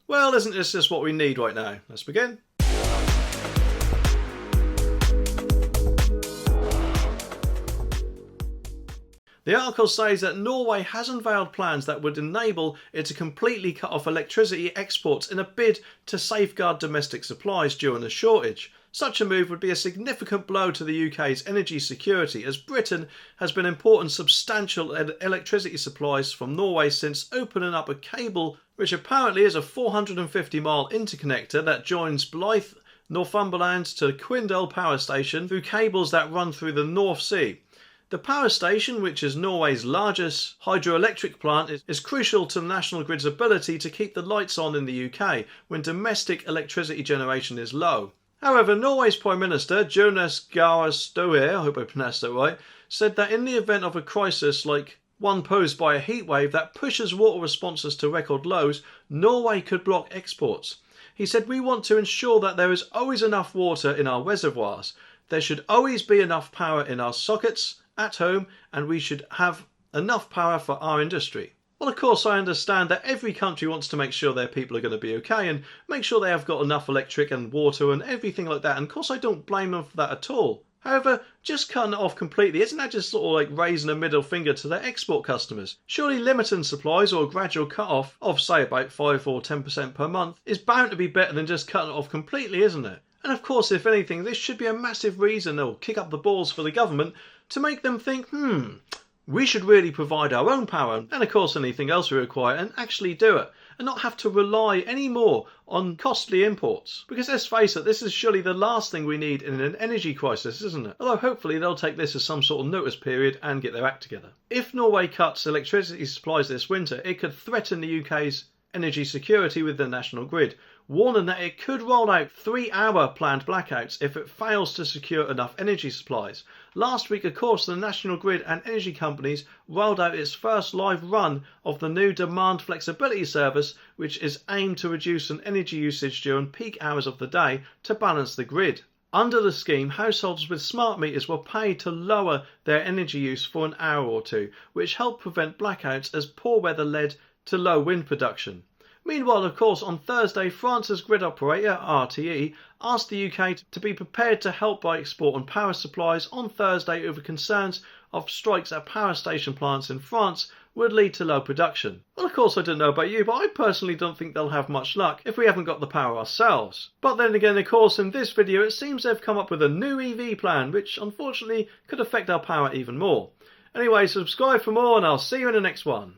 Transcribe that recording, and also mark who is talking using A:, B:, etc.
A: Well, isn't this just what we need right now? Let's begin. The article says that Norway has unveiled plans that would enable it to completely cut off electricity exports in a bid to safeguard domestic supplies during the shortage. Such a move would be a significant blow to the UK's energy security, as Britain has been importing substantial electricity supplies from Norway since opening up a cable which apparently is a 450-mile interconnector that joins Blyth, Northumberland to Quindale power station through cables that run through the North Sea. The power station, which is Norway's largest hydroelectric plant, is crucial to the national grid's ability to keep the lights on in the UK when domestic electricity generation is low. However, Norway's Prime Minister, Jonas Gahr Støre, I hope I pronounced that right, said that in the event of a crisis like one posed by a heatwave that pushes water responses to record lows, Norway could block exports. He said, "We want to ensure that there is always enough water in our reservoirs. There should always be enough power in our sockets at home, and we should have enough power for our industry." Well, of course, I understand that every country wants to make sure their people are going to be okay and make sure they have got enough electric and water and everything like that. And of course, I don't blame them for that at all. However, just cutting it off completely, isn't that just sort of like raising a middle finger to their export customers? Surely limiting supplies or a gradual cut-off of, say, about 5 or 10% per month is bound to be better than just cutting it off completely, isn't it? And of course, if anything, this should be a massive reason or kick up the balls for the government to make them think, we should really provide our own power and of course anything else we require and actually do it and not have to rely anymore on costly imports. Because let's face it, this is surely the last thing we need in an energy crisis, isn't it? Although hopefully they'll take this as some sort of notice period and get their act together. If Norway cuts electricity supplies this winter, it could threaten the UK's energy security with the national grid, warning that it could roll out 3-hour planned blackouts if it fails to secure enough energy supplies. Last week, of course, the national grid and energy companies rolled out its first live run of the new demand flexibility service, which is aimed to reduce an energy usage during peak hours of the day to balance the grid. Under the scheme, households with smart meters were paid to lower their energy use for an hour or two, which helped prevent blackouts as poor weather led to low wind production. Meanwhile, of course, on Thursday, France's grid operator, RTE, asked the UK to be prepared to help by exporting power supplies on Thursday over concerns of strikes at power station plants in France would lead to low production. Well, of course, I don't know about you, but I personally don't think they'll have much luck if we haven't got the power ourselves. But then again, of course, in this video, it seems they've come up with a new EV plan, which unfortunately could affect our power even more. Anyway, subscribe for more and I'll see you in the next one.